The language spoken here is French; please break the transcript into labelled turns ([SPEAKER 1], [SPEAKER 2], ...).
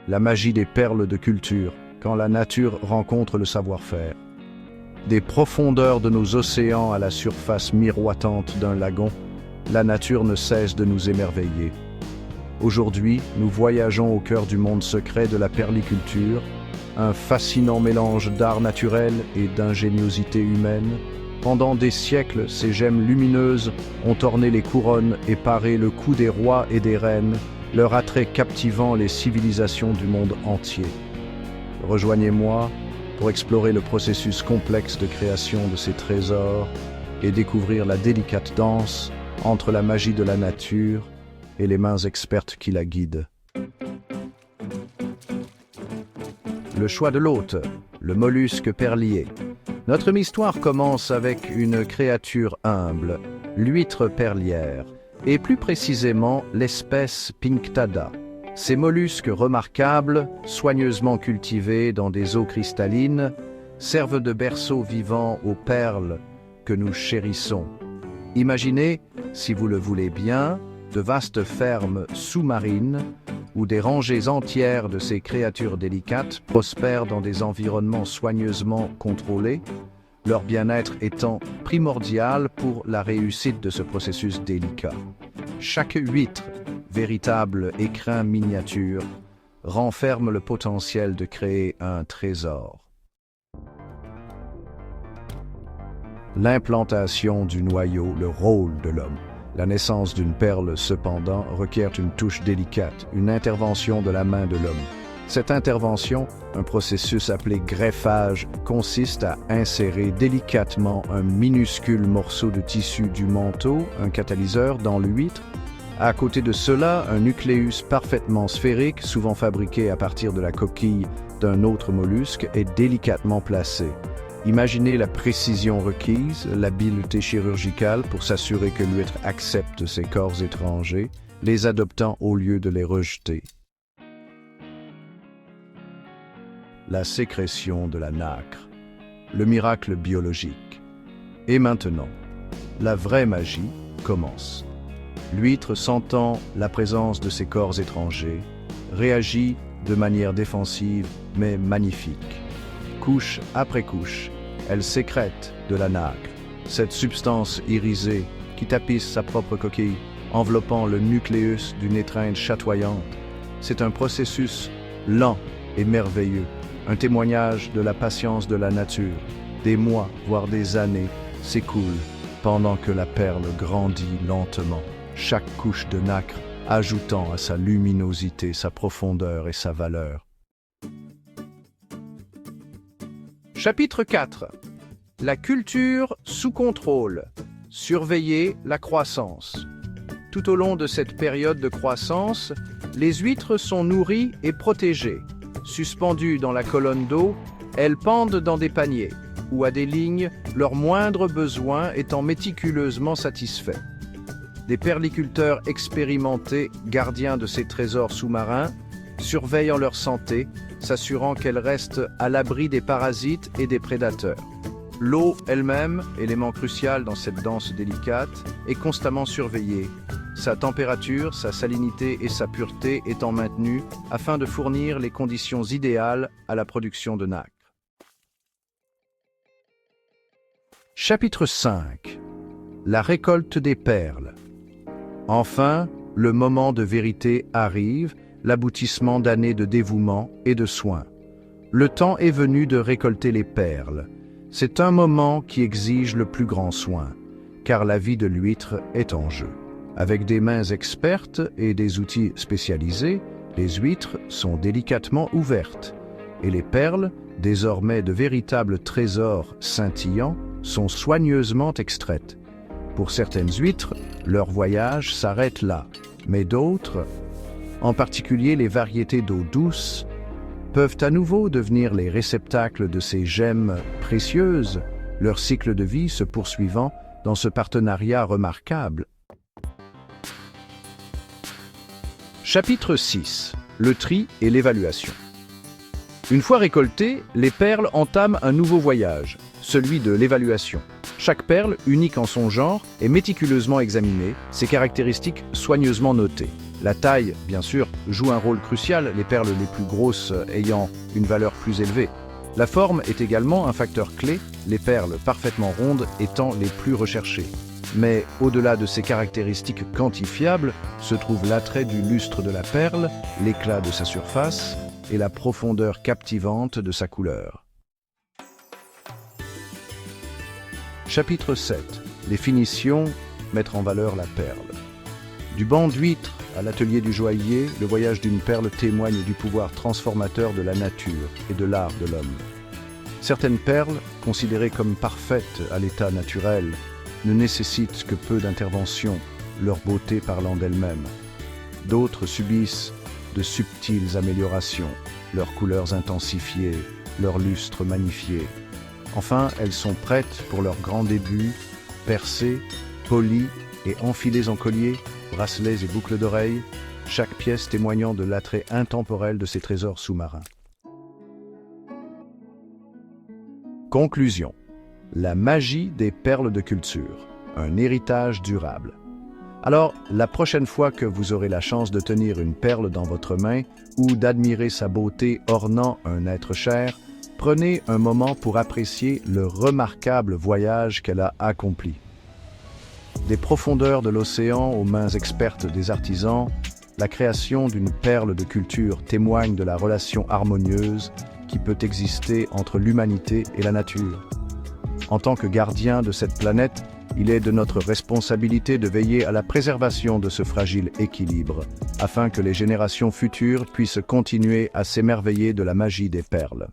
[SPEAKER 1] la magie des perles de culture, quand la nature rencontre le savoir-faire. Des profondeurs de nos océans à la surface miroitante d'un lagon, la nature ne cesse de nous émerveiller. Aujourd'hui, nous voyageons au cœur du monde secret de la perliculture, un fascinant mélange d'art naturel et d'ingéniosité humaine. Pendant des siècles, ces gemmes lumineuses ont orné les couronnes et paré le cou des rois et des reines, leur attrait captivant les civilisations du monde entier. Rejoignez-moi pour explorer le processus complexe de création de ces trésors et découvrir la délicate danse entre la magie de la nature et les mains expertes qui la guident. Le choix de l'hôte, le mollusque perlier. Notre histoire commence avec une créature humble, l'huître perlière, et plus précisément l'espèce Pinctada. Ces mollusques remarquables, soigneusement cultivés dans des eaux cristallines, servent de berceau vivant aux perles que nous chérissons. Imaginez, si vous le voulez bien, de vastes fermes sous-marines où des rangées entières de ces créatures délicates prospèrent dans des environnements soigneusement contrôlés, leur bien-être étant primordial pour la réussite de ce processus délicat. Chaque huître, véritable écrin miniature, renferme le potentiel de créer un trésor. L'implantation du noyau, le rôle de l'homme. La naissance d'une perle, cependant, requiert une touche délicate, une intervention de la main de l'homme. Cette intervention, un processus appelé greffage, consiste à insérer délicatement un minuscule morceau de tissu du manteau, un catalyseur, dans l'huître. À côté de cela, un nucléus parfaitement sphérique, souvent fabriqué à partir de la coquille d'un autre mollusque, est délicatement placé. Imaginez la précision requise, l'habileté chirurgicale pour s'assurer que l'huître accepte ces corps étrangers, les adoptant au lieu de les rejeter. La sécrétion de la nacre, le miracle biologique. Et maintenant, la vraie magie commence. L'huître, sentant la présence de ces corps étrangers, réagit de manière défensive mais magnifique. Couche après couche, elle sécrète de la nacre, cette substance irisée qui tapisse sa propre coquille, enveloppant le nucléus d'une étreinte chatoyante. C'est un processus lent et merveilleux, un témoignage de la patience de la nature. Des mois, voire des années, s'écoulent pendant que la perle grandit lentement, chaque couche de nacre ajoutant à sa luminosité, sa profondeur et sa valeur. Chapitre 4. La culture sous contrôle. Surveiller la croissance. Tout au long de cette période de croissance, les huîtres sont nourries et protégées. Suspendues dans la colonne d'eau, elles pendent dans des paniers, ou à des lignes, leurs moindres besoins étant méticuleusement satisfaits. Des perliculteurs expérimentés, gardiens de ces trésors sous-marins, surveillant leur santé, s'assurant qu'elles restent à l'abri des parasites et des prédateurs. L'eau elle-même, élément crucial dans cette danse délicate, est constamment surveillée, sa température, sa salinité et sa pureté étant maintenues afin de fournir les conditions idéales à la production de nacre. Chapitre 5. La récolte des perles. Enfin, le moment de vérité arrive, l'aboutissement d'années de dévouement et de soins. Le temps est venu de récolter les perles. C'est un moment qui exige le plus grand soin, car la vie de l'huître est en jeu. Avec des mains expertes et des outils spécialisés, les huîtres sont délicatement ouvertes, et les perles, désormais de véritables trésors scintillants, sont soigneusement extraites. Pour certaines huîtres, leur voyage s'arrête là, mais d'autres, en particulier les variétés d'eau douce, peuvent à nouveau devenir les réceptacles de ces gemmes précieuses, leur cycle de vie se poursuivant dans ce partenariat remarquable. Chapitre 6. Le tri et l'évaluation. Une fois récoltées, les perles entament un nouveau voyage, celui de l'évaluation. Chaque perle, unique en son genre, est méticuleusement examinée, ses caractéristiques soigneusement notées. La taille, bien sûr, joue un rôle crucial, les perles les plus grosses ayant une valeur plus élevée. La forme est également un facteur clé, les perles parfaitement rondes étant les plus recherchées. Mais au-delà de ces caractéristiques quantifiables, se trouve l'attrait du lustre de la perle, l'éclat de sa surface et la profondeur captivante de sa couleur. Chapitre 7. Les finitions, mettre en valeur la perle. Du banc d'huître à l'atelier du joaillier, le voyage d'une perle témoigne du pouvoir transformateur de la nature et de l'art de l'homme. Certaines perles, considérées comme parfaites à l'état naturel, ne nécessitent que peu d'intervention, leur beauté parlant d'elle-même. D'autres subissent de subtiles améliorations, leurs couleurs intensifiées, leur lustre magnifié. Enfin, elles sont prêtes pour leur grand début, percées, polies et enfilées en colliers, bracelets et boucles d'oreilles, chaque pièce témoignant de l'attrait intemporel de ces trésors sous-marins. Conclusion. La magie des perles de culture, un héritage durable. Alors, la prochaine fois que vous aurez la chance de tenir une perle dans votre main ou d'admirer sa beauté ornant un être cher, prenez un moment pour apprécier le remarquable voyage qu'elle a accompli. Des profondeurs de l'océan aux mains expertes des artisans, la création d'une perle de culture témoigne de la relation harmonieuse qui peut exister entre l'humanité et la nature. En tant que gardien de cette planète, il est de notre responsabilité de veiller à la préservation de ce fragile équilibre, afin que les générations futures puissent continuer à s'émerveiller de la magie des perles.